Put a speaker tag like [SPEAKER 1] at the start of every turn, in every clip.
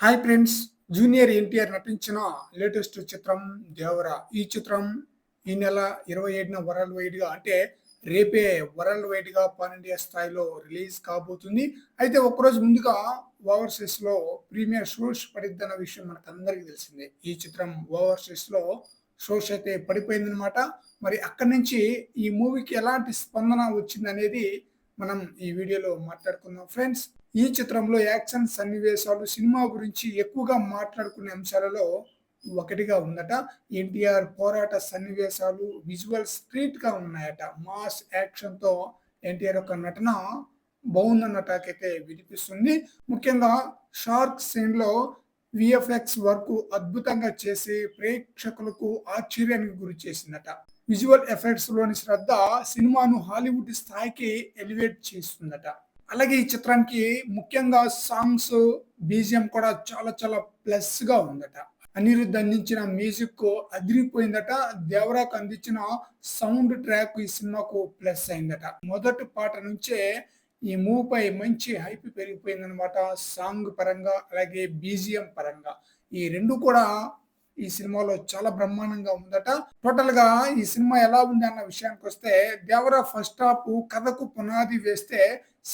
[SPEAKER 1] Hi friends! Junior NTR నటించిన latest చిత్రం 'దేవర'. ఈ చిత్రం ఈ నెల 27న వరల్డ్ వైడ్‌గా అంటే రేపే వరల్డ్ వైడ్‌గా పాన్ ఇండియా స్థాయిలో రిలీజ్ కాబోతుంది. అయితే ఒక్కరోజు ముందుగా ఓవర్‌సీస్‌లో ప్రీమియర్ షోస్ పడిద్దన్న విషయం మనకందరికీ తెలిసిందే. ఈ చిత్రం ఓవర్‌సీస్‌లో షోస్ అయితే పడిపోయిందనమాట. మరి అక్కడి నుంచి ఈ మూవీకి ఎలాంటి స్పందన వచ్చిందనేది మనం ఈ వీడియోలో మాట్లాడుకుందాం ఫ్రెండ్స్. ఈ చిత్రంలో యాక్షన్ సన్నివేశాలు సినిమా గురించి ఎక్కువగా మాట్లాడుకునే అంశాలలో ఒకటిగా ఉందట. ఎన్టీఆర్ పోరాట సన్నివేశాలు, విజువల్స్ స్ట్రీట్‌గా ఉన్నాయట. మాస్ యాక్షన్‌తో ఎన్టీఆర్ యొక్క నటన బావుందన్న టాకయితే వినిపిస్తుంది. ముఖ్యంగా షార్క్ సీన్‌లో వీఎఫ్ఎక్స్ వర్క్ అద్భుతంగా చేసి ప్రేక్షకులకు ఆశ్చర్యానికి గురి చేసిందట. విజువల్ ఎఫెక్ట్స్‌లోని శ్రద్ధ సినిమాను హాలీవుడ్ స్థాయికి ఎలివేట్ చేస్తుందట. అలాగే ఈ చిత్రానికి ముఖ్యంగా సాంగ్స్, బీజీఎం కూడా చాలా చాలా ప్లస్‌గా ఉందట. అనిరుద్ అందించిన మ్యూజిక్ అదిరిపోయిందట. దేవరాకు అందించిన సౌండ్ ట్రాక్ ఈ సినిమాకు ప్లస్ అయిందట. మొదటి పాట నుంచే ఈ మూవీపై మంచి హైప్ పెరిగిపోయిందనమాట. సాంగ్ పరంగా, అలాగే బీజీఎం పరంగా. ఈ 2 కూడా ఈ సినిమాలో చాలా బ్రహ్మాండంగా ఉందట. టోటల్‌గా ఈ సినిమా ఎలా ఉంది అన్న విషయానికొస్తే 'దేవర' ఫస్ట్ హాఫ్ కథకు పునాది వేస్తే,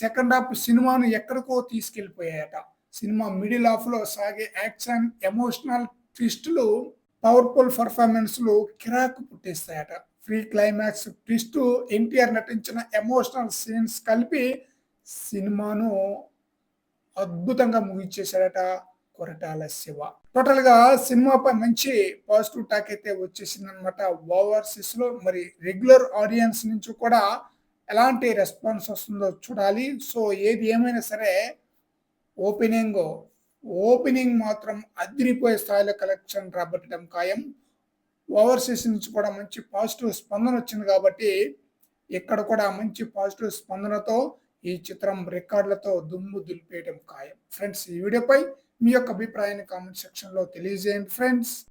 [SPEAKER 1] సెకండ్ హాఫ్ సినిమాను ఎక్కడికో తీసుకెళ్ళిపోయాయట. సినిమా మిడిల్ హాఫ్‌లో సాగే యాక్షన్, ఎమోషనల్ ట్విస్టులు, పవర్‌ఫుల్ పెర్ఫార్మన్స్‌లు కిరాకు పుట్టిస్తాయట. ప్రీ క్లైమాక్స్ ట్విస్టు, ఎన్టీఆర్ నటించిన ఎమోషనల్ సీన్స్ కలిపి సినిమాను అద్భుతంగా ముగించేశాడట కొరటాల శివ. టోటల్‌గా సినిమాపై మంచి పాజిటివ్ టాక్ అయితే వచ్చేసిందనమాట. ఓవర్‌సీస్‌లో మరి రెగ్యులర్ ఆడియన్స్ నుంచి కూడా ఎలాంటి రెస్పాన్స్ వస్తుందో చూడాలి. సో ఏది ఏమైనా సరే ఓపెనింగ్, ఓపెనింగ్ మాత్రం అదిరిపోయే స్థాయిలో కలెక్షన్ రాబట్టడం ఖాయం. ఓవర్‌సీస్ నుంచి కూడా మంచి పాజిటివ్ స్పందన వచ్చింది కాబట్టి, ఇక్కడ కూడా మంచి పాజిటివ్ స్పందనతో ఈ చిత్రం రికార్డులతో దుమ్ము దులిపేయడం ఖాయం. ఫ్రెండ్స్ ఈ వీడియోపై మీ యొక్క అభిప్రాయాన్ని కామెంట్ సెక్షన్‌లో తెలియజేయండి ఫ్రెండ్స్.